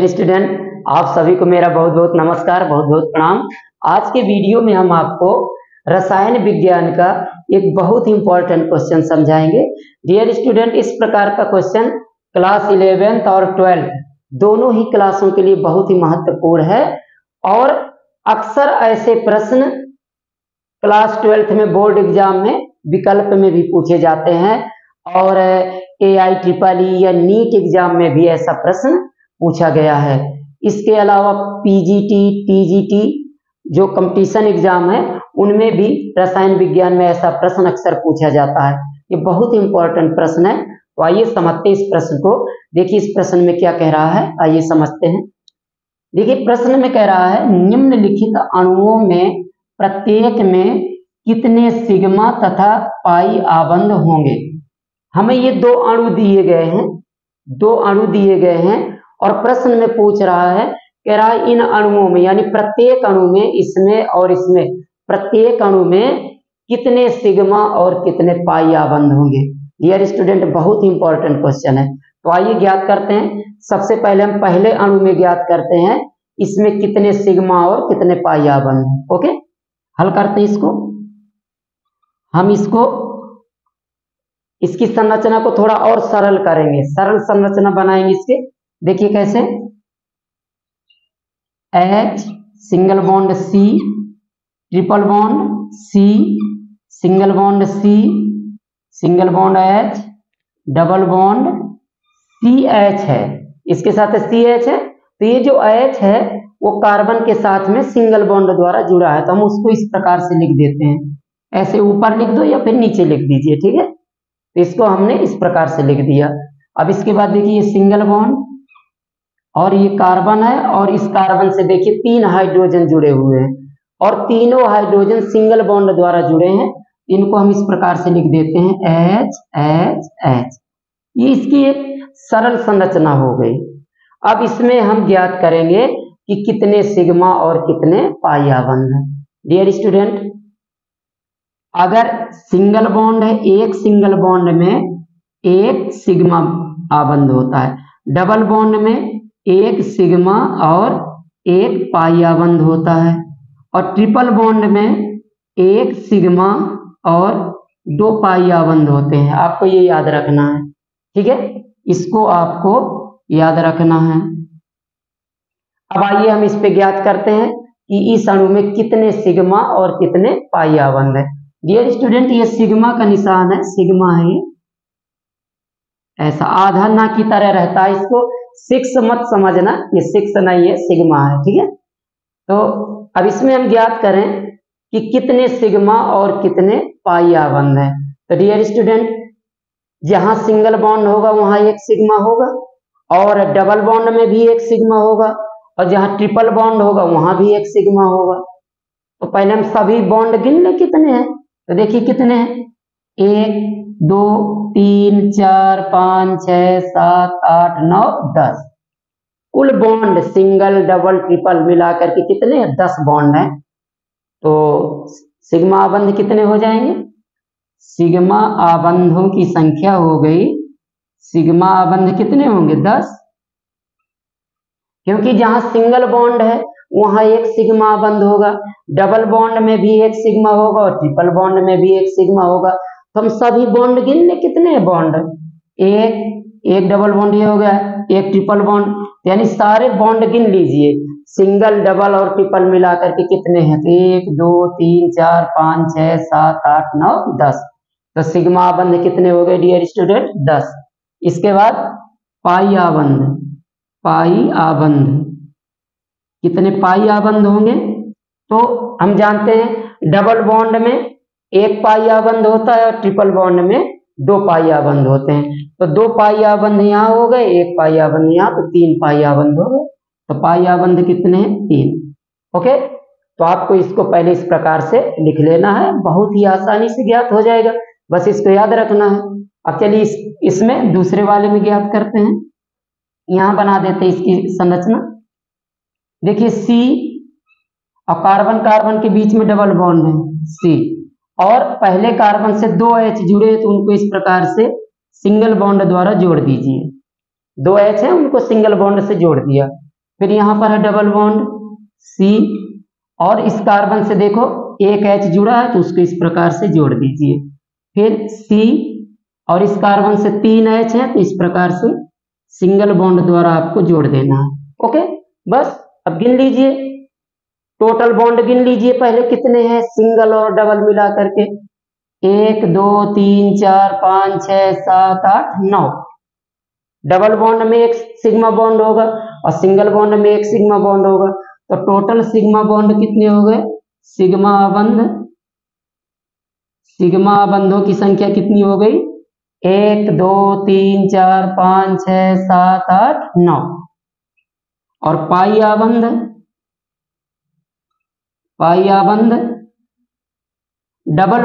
Student, आप सभी को मेरा बहुत बहुत नमस्कार, बहुत बहुत प्रणाम। आज के वीडियो में हम आपको रसायन विज्ञान का एक बहुत ही इंपॉर्टेंट क्वेश्चन समझाएंगे। डियर स्टूडेंट, इस प्रकार का क्वेश्चन क्लास 11th और 12th दोनों ही क्लासों के लिए बहुत ही महत्वपूर्ण है और अक्सर ऐसे प्रश्न क्लास 12th में बोर्ड एग्जाम में विकल्प में भी पूछे जाते हैं और AIEEE या नीट एग्जाम में भी ऐसा प्रश्न पूछा गया है। इसके अलावा PGT, TGT जो कंपटीशन एग्जाम है उनमें भी रसायन विज्ञान में ऐसा प्रश्न अक्सर पूछा जाता है। ये बहुत इंपॉर्टेंट प्रश्न है, तो आइए समझते हैं इस प्रश्न को। देखिए इस प्रश्न में क्या कह रहा है, आइए समझते हैं। देखिए प्रश्न में कह रहा है निम्नलिखित अणुओं में प्रत्येक में कितने सिग्मा तथा पाई आबंध होंगे। हमें ये दो अणु दिए गए हैं और प्रश्न में पूछ रहा है, कह रहा है इन अणुओं में यानी प्रत्येक अणु में, इसमें और इसमें, प्रत्येक अणु में कितने सिग्मा और कितने पाई आबंध होंगे। डियर स्टूडेंट, बहुत इंपॉर्टेंट क्वेश्चन है, तो आइए ज्ञात करते हैं। सबसे पहले हम पहले अणु में ज्ञात करते हैं इसमें कितने सिग्मा और कितने पाई आबंध हैं। ओके, हल करते हैं इसको। हम इसकी संरचना को थोड़ा और सरल करेंगे, सरल संरचना बनाएंगे इसके। देखिए कैसे, H single bond C, triple bond C, single bond C, single bond H, double bond CH है, इसके साथ CH है। तो ये जो H है वो कार्बन के साथ में सिंगल बॉन्ड द्वारा जुड़ा है, तो हम उसको इस प्रकार से लिख देते हैं। ऐसे ऊपर लिख दो या फिर नीचे लिख दीजिए, ठीक है। तो इसको हमने इस प्रकार से लिख दिया। अब इसके बाद देखिए ये सिंगल बॉन्ड और ये कार्बन है और इस कार्बन से देखिए 3 हाइड्रोजन जुड़े हुए हैं और तीनों हाइड्रोजन सिंगल बॉन्ड द्वारा जुड़े हैं। इनको हम इस प्रकार से लिख देते हैं H H H। ये इसकी एक सरल संरचना हो गई। अब इसमें हम ज्ञात करेंगे कि कितने सिग्मा और कितने पाई आबंध हैं। डियर स्टूडेंट, अगर सिंगल बॉन्ड है, एक सिंगल बॉन्ड में एक सिग्मा आबंध होता है, डबल बॉन्ड में एक सिग्मा और एक पाई आबंध होता है और ट्रिपल बॉन्ड में एक सिग्मा और 2 पाई आबंध होते हैं। आपको ये याद रखना है, ठीक है, इसको आपको याद रखना है। अब आइए हम इस पे ज्ञात करते हैं कि इस अणु में कितने सिग्मा और कितने पाई आबंध है। डियर स्टूडेंट, ये सिग्मा का निशान है, सिग्मा है, ऐसा आधा ना की तरह रहता है, इसको 6 मत समझना, ये 6 नहीं है, सिग्मा है, ठीक है। तो अब इसमें हम ज्ञात करें कि कितने सिग्मा और कितने पाई आबंध है। तो डियर स्टूडेंट, जहां सिंगल बॉन्ड होगा वहां एक सिग्मा होगा और डबल बॉन्ड में भी एक सिग्मा होगा और जहां ट्रिपल बॉन्ड होगा वहां भी एक सिग्मा होगा। तो पहले हम सभी बॉन्ड गिन लें कितने हैं। तो देखिए कितने हैं, 1 2 3 4 5 6 7 8 9 10। कुल बॉन्ड सिंगल डबल ट्रिपल मिलाकर के कितने हैं, 10 बॉन्ड हैं। तो सिग्मा आबंध कितने हो जाएंगे, सिग्मा आबंधों की संख्या हो गई, सिग्मा आबंध कितने होंगे, 10। क्योंकि जहां सिंगल बॉन्ड है वहां एक सिग्मा आबंध होगा, डबल बॉन्ड में भी एक सिग्मा होगा और ट्रिपल बॉन्ड में भी एक सिग्मा होगा। तो हम सभी बॉन्ड गिन ले, कितने हैं बॉन्ड, एक डबल बॉन्ड ये हो गया, एक ट्रिपल बॉन्ड, यानी सारे बॉन्ड गिन लीजिए, सिंगल डबल और ट्रिपल मिला करके कितने हैं, 1 2 3 4 5 6 7 8 9 10। तो सिग्मा आबंध कितने हो गए डियर स्टूडेंट, 10। इसके बाद पाई आबंध, पाई आबंध कितने पाई आबंध होंगे। तो हम जानते हैं डबल बॉन्ड में एक पाई आबंध होता है और ट्रिपल बॉन्ड में 2 पाई आबंध होते हैं। तो 2 पाई आबंध यहाँ हो गए, 1 पाई आबंध यहाँ, तो 3 पाई आबंध हो गए। तो पाई आबंध कितने हैं, 3। ओके, तो आपको इसको पहले इस प्रकार से लिख लेना है, बहुत ही आसानी से ज्ञात हो जाएगा, बस इसको याद रखना है। अब चलिए इसमें दूसरे वाले में ज्ञात करते हैं। यहाँ बना देते हैं इसकी संरचना। देखिए C और कार्बन कार्बन के बीच में डबल बॉन्ड है C और पहले कार्बन से 2 H जुड़े, तो उनको इस प्रकार से सिंगल बॉन्ड द्वारा जोड़ दीजिए। 2 H है, उनको सिंगल बॉन्ड से जोड़ दिया। फिर यहाँ पर है डबल बॉन्ड C, और इस कार्बन से देखो एक H जुड़ा है तो उसको इस प्रकार से जोड़ दीजिए। फिर C, और इस कार्बन से 3 H है तो इस प्रकार से सिंगल बॉन्ड द्वारा आपको जोड़ देना है। ओके, बस अब गिन लीजिए, टोटल बॉन्ड गिन लीजिए पहले कितने हैं सिंगल और डबल मिला करके। 1 2 3 4 5 6 7 8 9। डबल बॉन्ड में एक सिग्मा बॉन्ड होगा और सिंगल बॉन्ड में एक सिग्मा बॉन्ड होगा, तो टोटल सिग्मा बॉन्ड कितने हो गए? सिग्मा बंधों की संख्या कितनी हो गई? 1 2 3 4 5 6 7 8 9। और पाई आबंध डबल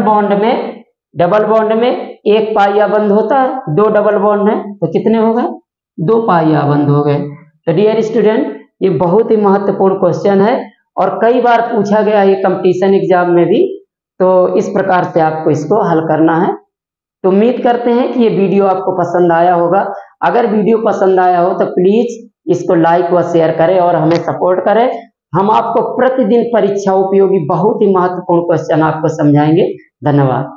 बॉन्ड में एक पाई आबंध होता है, 2 डबल बॉन्ड है तो कितने हो गए? 2 पाई आबंध हो गए। तो डियर स्टूडेंट, ये बहुत ही महत्वपूर्ण क्वेश्चन है और कई बार पूछा गया है कंपटीशन एग्जाम में भी, तो इस प्रकार से आपको इसको हल करना है। तो उम्मीद करते हैं कि ये वीडियो आपको पसंद आया होगा। अगर वीडियो पसंद आया हो तो प्लीज इसको लाइक व शेयर करें और हमें सपोर्ट करें। हम आपको प्रतिदिन परीक्षा उपयोगी बहुत ही महत्वपूर्ण क्वेश्चन आपको समझाएंगे। धन्यवाद।